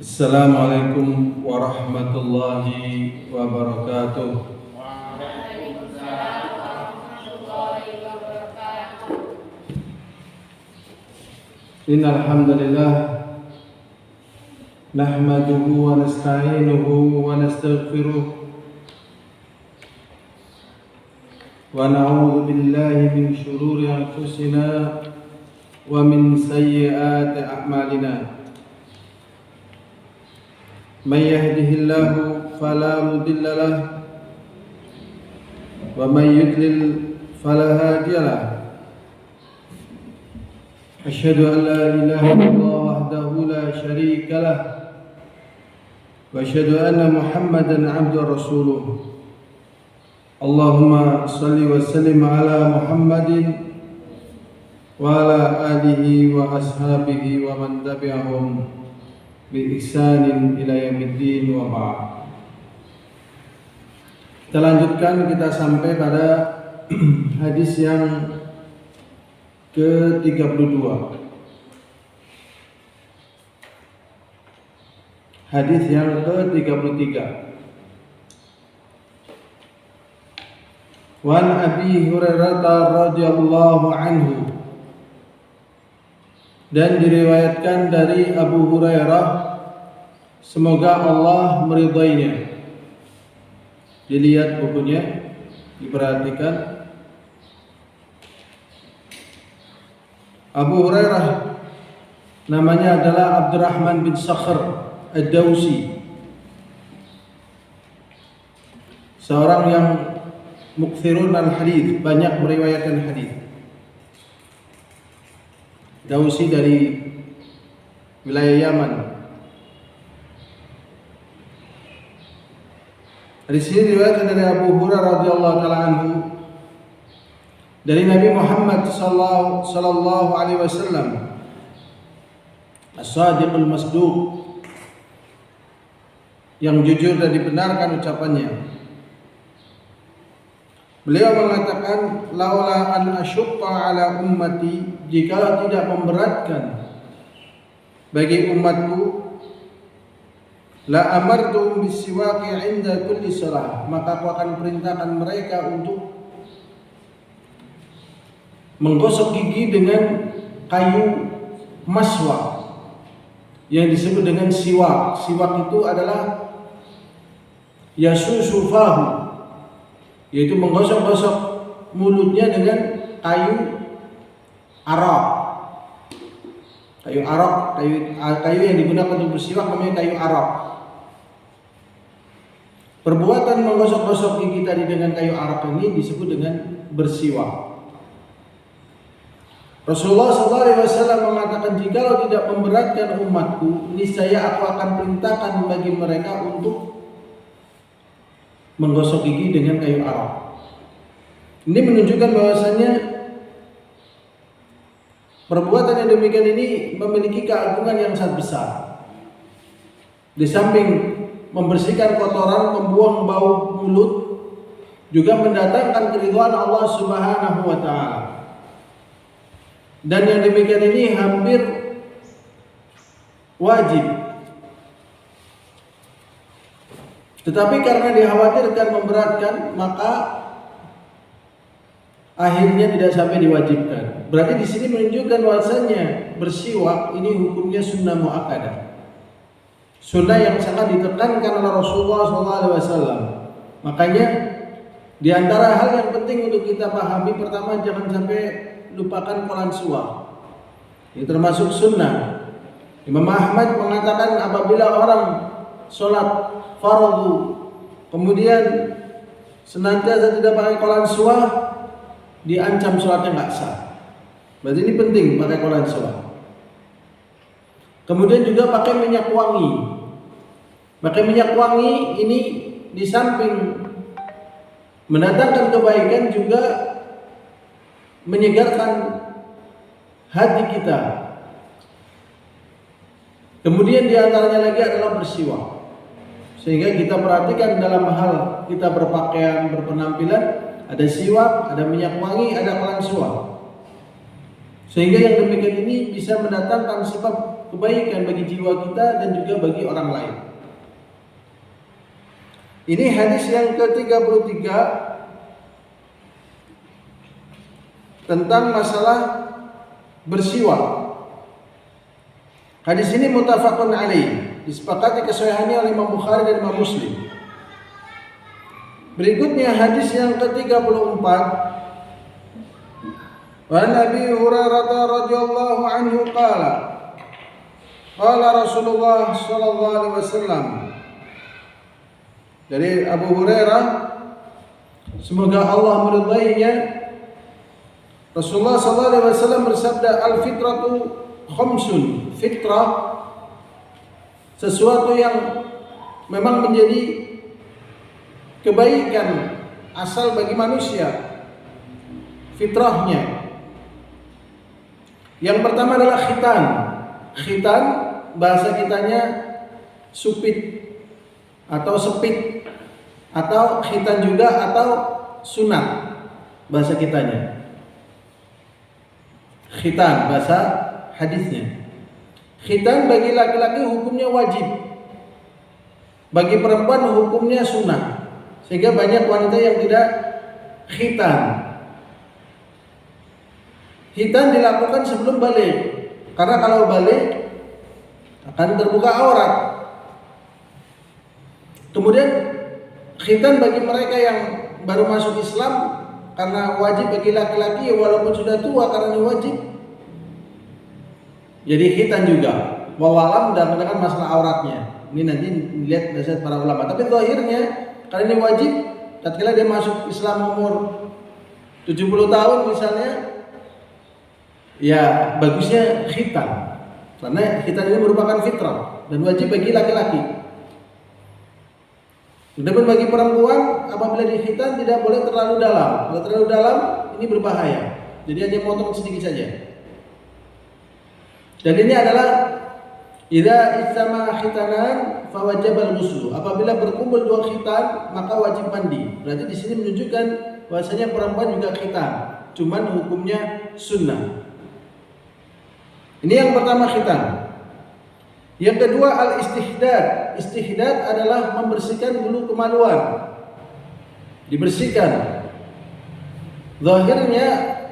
Assalamualaikum warahmatullahi wabarakatuh. Waalaikumsalam warahmatullahi wabarakatuh. Innal hamdalillah nahmaduhu wa nasta'inuhu wa nastaghfiruh wa na'udzu billahi min shururi anfusina wa min sayyiati a'malina. Man yahdihillahu fala mudilla lahu wa man yudlil fala hadiya lahu. Asyhadu an la ilaha illallah wahdahu la syarika lah wa asyhadu anna Muhammadan abduhu wa rasuluh. Allahumma shalli wa sallim ala Muhammadin wa ala alihi wa ashabihi wa man tabi'ahum bi ihsanin ila yaumiddin wa ba'd. Kita lanjutkan, kita sampai pada hadis yang ke-32. Hadis yang ke-33. Wan Abi Hurairah radhiyallahu anhu, dan diriwayatkan dari Abu Hurairah, semoga Allah meridainya. Dilihat bukunya, diperhatikan. Abu Hurairah namanya adalah Abdurrahman bin Sakhr Ad-Dawsi, seorang yang mukthirun al-hadits, banyak meriwayatkan hadis. Dawsi dari wilayah Yaman. Di sini diriwayatkan dari Abu Hurairah radhiyallahu taala anhu, dari Nabi Muhammad sallallahu alaihi wasallam, as-sadiqul masduq, yang jujur dan dibenarkan ucapannya. Beliau mengatakan, laula an asyqa ala ummati, jika tidak memberatkan bagi umatku, la amartum bisiwaki 'inda kulli shalah, maka aku akan perintahkan mereka untuk menggosok gigi dengan kayu maswak yang disebut dengan siwak. Siwak itu adalah yasusufahu, yaitu menggosok-gosok mulutnya dengan kayu arak. Kayu yang digunakan untuk bersiwak namanya kayu arak. Perbuatan menggosok-gosok gigi tadi dengan kayu arak ini disebut dengan bersiwak. Rasulullah SAW mengatakan, jikalau tidak memberatkan umatku, niscaya aku akan perintahkan bagi mereka untuk menggosok gigi dengan kayu arak. Ini menunjukkan bahwasanya perbuatan yang demikian ini memiliki keagungan yang sangat besar. Di samping membersihkan kotoran, membuang bau mulut, juga mendatangkan keridhaan Allah Subhanahu wa taala. Dan yang demikian ini hampir wajib. Tetapi karena dikhawatirkan memberatkan, maka akhirnya tidak sampai diwajibkan. Berarti di sini menunjukkan bahwasanya bersiwak ini hukumnya sunnah muakkadah, sunnah yang sangat ditekankan oleh Rasulullah SAW. Makanya di antara hal yang penting untuk kita pahami, pertama, jangan sampai lupakan kolan suwak. Ini termasuk sunnah. Imam Ahmad mengatakan, apabila orang sholat fardu kemudian senantiasa tidak pakai kolan suwak, diancam sholatnya nggak sah. Berarti ini penting pakai kolan suwak. Kemudian juga pakai minyak wangi. Pakai minyak wangi ini di samping mendatangkan kebaikan, juga menyegarkan hati kita. Kemudian di antaranya lagi adalah bersiwak. Sehingga kita perhatikan dalam hal kita berpakaian, berpenampilan, ada siwak, ada minyak wangi, ada kolan suwak. Sehingga yang demikian ini bisa mendatangkan sebab kebaikan bagi jiwa kita dan juga bagi orang lain. Ini hadis yang ke-33 tentang masalah bersiwak. Hadis ini muttafaqun alaih, disepakati kesahihannya oleh Imam Bukhari dan Imam Muslim. Berikutnya hadis yang ke-34. Wa Nabi Hurairah radhiyallahu anhu qala Rasulullah sallallahu alaihi wasallam. Dari Abu Hurairah, semoga Allah meridainya, Rasulullah sallallahu alaihi wasallam bersabda, al-fitratu khamsun. Fitrah sesuatu yang memang menjadi kebaikan asal bagi manusia, fitrahnya. Yang pertama adalah khitan. Khitan bahasa kitanya supit atau sepit atau khitan juga atau sunat bahasa kitanya. Khitan bahasa hadisnya. Khitan bagi laki-laki hukumnya wajib, bagi perempuan hukumnya sunnah. Sehingga banyak wanita yang tidak khitan. Khitan dilakukan sebelum balik, karena kalau balik akan terbuka aurat. Kemudian khitan bagi mereka yang baru masuk Islam, karena wajib bagi laki-laki walaupun sudah tua, karena ini wajib. Jadi khitan juga. Wallahualam dengan masalah auratnya. Ini nanti dilihat nasihat para ulama. Tapi zahirnya karena ini wajib, tatkala dia masuk Islam umur 70 tahun misalnya, ya bagusnya khitan. Karena khitan ini merupakan fitrah dan wajib bagi laki-laki. Adapun bagi perempuan, apabila dikhitan tidak boleh terlalu dalam. Kalau terlalu dalam ini berbahaya. Jadi hanya potong sedikit saja. Dan ini adalah idza ijtama khitanan fa wajibal ghusl. Apabila berkumpul dua khitan maka wajib mandi. Berarti di sini menunjukkan bahwasanya perempuan juga khitan, cuman hukumnya sunnah. Ini yang pertama khitan. Yang kedua al-istihdad. Istihdad adalah membersihkan bulu kemaluan. Dibersihkan. Zahirnya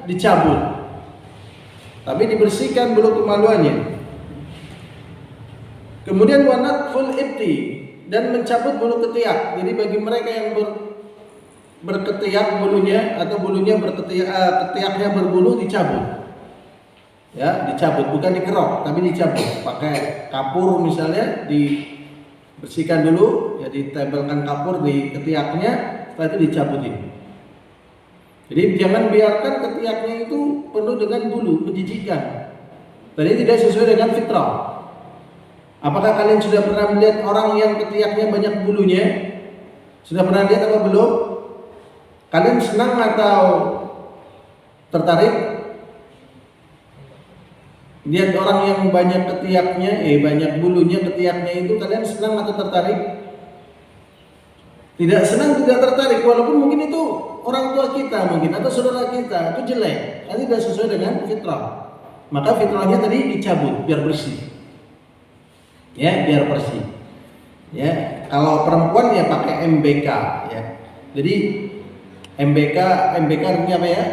dicabut, tapi dibersihkan bulu kemaluannya. Kemudian wanatful ibti, dan mencabut bulu ketiak. Jadi bagi mereka yang berketiak bulunya atau bulunya ketiaknya berbulu dicabut. Ya, dicabut, bukan dikerok, tapi dicabut. Pakai kapur misalnya, dibersihkan dulu, ya ditempelkan kapur di ketiaknya, setelah itu dicabutin. Jadi jangan biarkan ketiaknya itu penuh dengan bulu, menjijikan. Tadi tidak sesuai dengan fitrah. Apakah kalian sudah pernah melihat orang yang ketiaknya banyak bulunya? Sudah pernah lihat apa belum? Kalian senang atau tertarik? Lihat orang yang banyak ketiaknya, banyak bulunya ketiaknya itu, kalian senang atau tertarik? Tidak senang, tidak tertarik, walaupun mungkin itu orang tua kita mungkin atau saudara kita, itu jelek, karena tidak sesuai dengan fitrah. Maka fitrahnya tadi dicabut biar bersih. Ya, biar bersih. Ya, kalau perempuan ya pakai MBK ya. Jadi MBK artinya apa ya?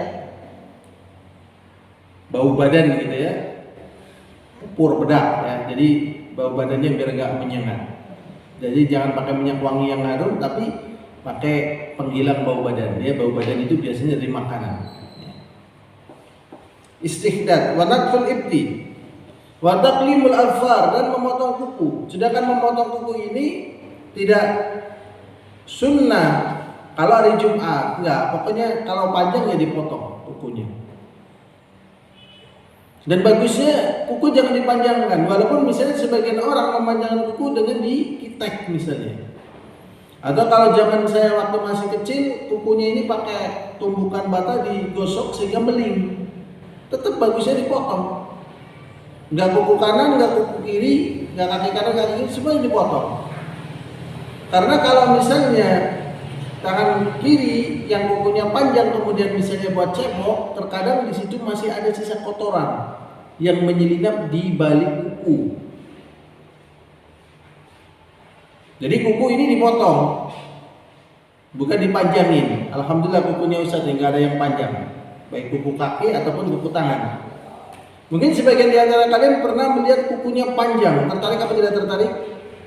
Bau badan gitu ya. Pur bedak ya, jadi bau badannya biar nggak menyengat. Jadi jangan pakai minyak wangi yang harum, tapi pakai penghilang bau badan. Ya, bau badan itu biasanya dari makanan. Istihdad, wa natful ibti, wa taqlimul alfar, dan memotong kuku. Sedangkan memotong kuku ini tidak sunnah kalau hari Jumat, enggak. Pokoknya kalau panjang ya dipotong kukunya. Dan bagusnya kuku jangan dipanjangkan, walaupun misalnya sebagian orang memanjangkan kuku dengan dikitek misalnya. Atau kalau zaman saya waktu masih kecil, kukunya ini pakai tumbukan bata digosok sehingga meling. Tetap bagusnya dipotong. Enggak kuku kanan, enggak kuku kiri, enggak kaki kanan, kaki kiri, semua dipotong. Karena kalau misalnya tangan kiri yang kukunya panjang kemudian misalnya buat cebok, terkadang di situ masih ada sisa kotoran yang menyelinap di balik kuku. Jadi kuku ini dipotong, bukan dipanjangin. Alhamdulillah kukunya Ustaz nggak ada yang panjang, baik kuku kaki ataupun kuku tangan. Mungkin sebagian di antara kalian pernah melihat kukunya panjang, tertarik apa tidak tertarik?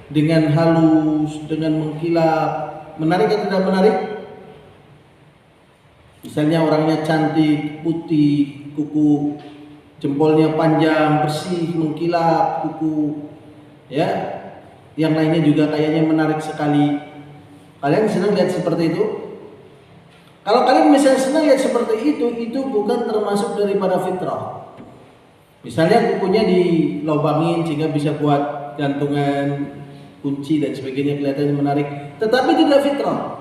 Dengan halus, dengan mengkilap, menarik atau tidak menarik? Misalnya orangnya cantik, putih, kuku jempolnya panjang, bersih, mengkilap, kuku ya, yang lainnya juga kayaknya menarik sekali. Kalian senang lihat seperti itu? Kalau kalian misalnya senang lihat seperti itu bukan termasuk daripada fitrah. Misalnya kukunya dilobangin sehingga bisa buat gantungan kunci dan sebagainya, kelihatannya menarik, tetapi tidak fitrah.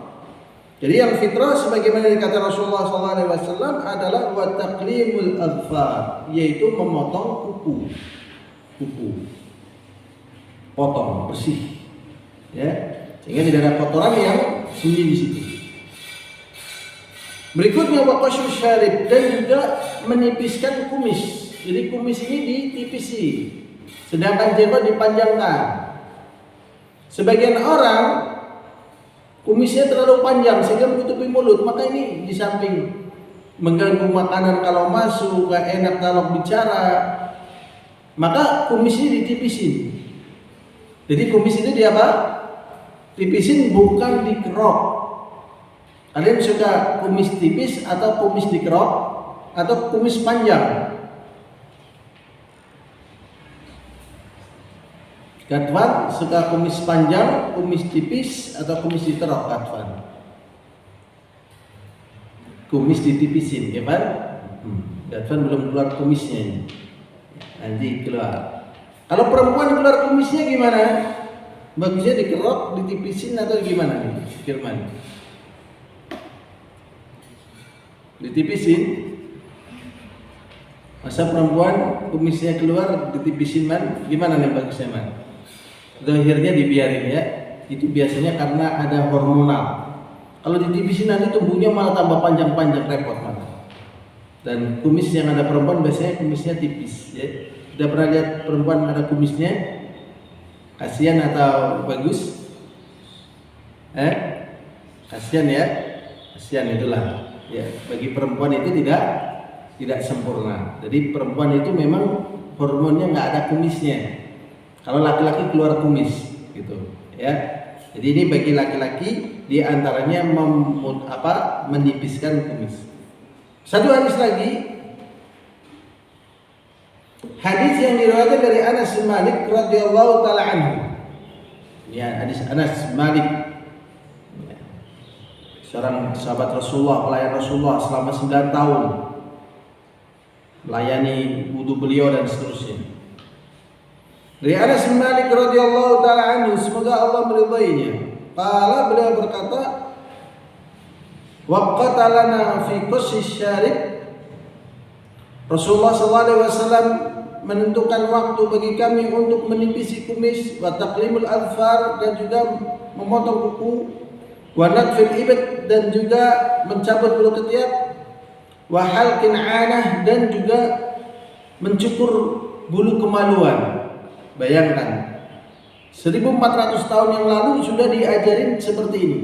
Jadi yang fitrah sebagaimana dikata Rasulullah SAW adalah wa taqlimul adfar, yaitu memotong kuku, potong bersih, ya, sehingga tidak ada kotoran yang sunyi di situ. Berikutnya waqashu syarib, dan juga menipiskan kumis. Jadi kumis ini ditipisi, sedangkan jenggot dipanjangkan. Sebagian orang kumisnya terlalu panjang sehingga menutupi mulut, maka ini di samping mengganggu makanan kalau masuk, gak enak kalau bicara, maka kumisnya ditipisin. Jadi kumis itu dia apa? Tipisin, bukan dikerok. Kalian suka kumis tipis atau kumis dikerok atau kumis panjang? Katwan suka kumis panjang, kumis tipis atau kumis diterok? Katwan kumis ditipisin, ya kan? Katwan belum keluar kumisnya ini, nanti keluar. Kalau perempuan keluar kumisnya gimana? Bagusnya dikerok, ditipisin atau gimana nih, Firman? Ditipisin. Masa perempuan kumisnya keluar ditipisin, man? Gimana nih bagusnya, man? Zahirnya dibiarin ya. Itu biasanya karena ada hormonal. Kalau ditipisin nanti tumbuhnya malah tambah panjang-panjang, repot malah. Dan kumis yang ada perempuan biasanya kumisnya tipis ya. Sudah pernah lihat perempuan ada kumisnya? Kasihan atau bagus? Kasihan ya. Kasihan itulah. Ya, bagi perempuan itu tidak sempurna. Jadi perempuan itu memang hormonnya nggak ada kumisnya. Kalau laki-laki keluar kumis, gitu, ya. Jadi ini bagi laki-laki diantaranya menipiskan kumis. Satu hadis lagi, hadis yang diriwayatkan dari Anas bin Malik radhiyallahu taala anhu. Ya, hadis Anas bin Malik, seorang sahabat Rasulullah, pelayan Rasulullah selama 9 tahun, melayani wudu beliau dan seterusnya. Dari Anas bin Malik radhiyallahu taala anhu, semoga Allah meridainya. Qala, beliau berkata, waqata lana fi qassi syarib. Rasulullah sallallahu alaihi wasallam menentukan waktu bagi kami untuk menipisi kumis, wa taqlimul adfar, dan juga memotong kuku, wa nadfil ibad, dan juga mencabut bulu ketiak, wa halqin anah, dan juga mencukur bulu kemaluan. Bayangkan 1400 tahun yang lalu sudah diajarin seperti ini,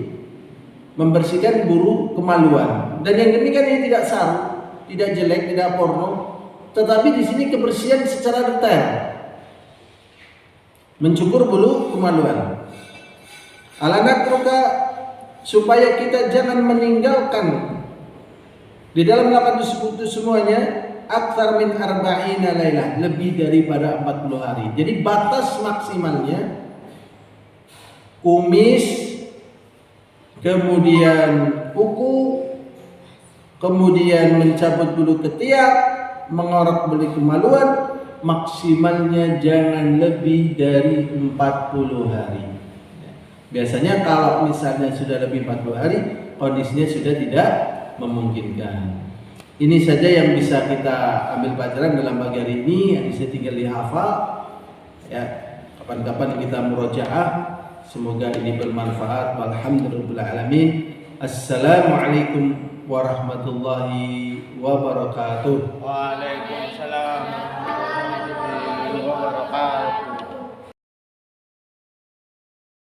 membersihkan bulu kemaluan. Dan yang demikian ini tidak saru, tidak jelek, tidak porno, tetapi di sini kebersihan secara detail, mencukur bulu kemaluan. Alanatruka, supaya kita jangan meninggalkan di dalam lapan tersebut semuanya akthar min arba'ina lailah, lebih daripada 40 hari. Jadi batas maksimalnya kumis, kemudian kuku, kemudian mencabut bulu ketiak, mengorok bulu kemaluan, maksimalnya jangan lebih dari 40 hari. Biasanya kalau misalnya sudah lebih 40 hari, kondisinya sudah tidak memungkinkan. Ini saja yang bisa kita ambil pelajaran dalam pagi hari ini. Yang bisa tinggal dihafal ya, kapan-kapan kita murojaah. Semoga ini bermanfaat. Walhamdulillahirabbil alamin. Assalamualaikum warahmatullahi wabarakatuh. Waalaikumsalam warahmatullahi wabarakatuh.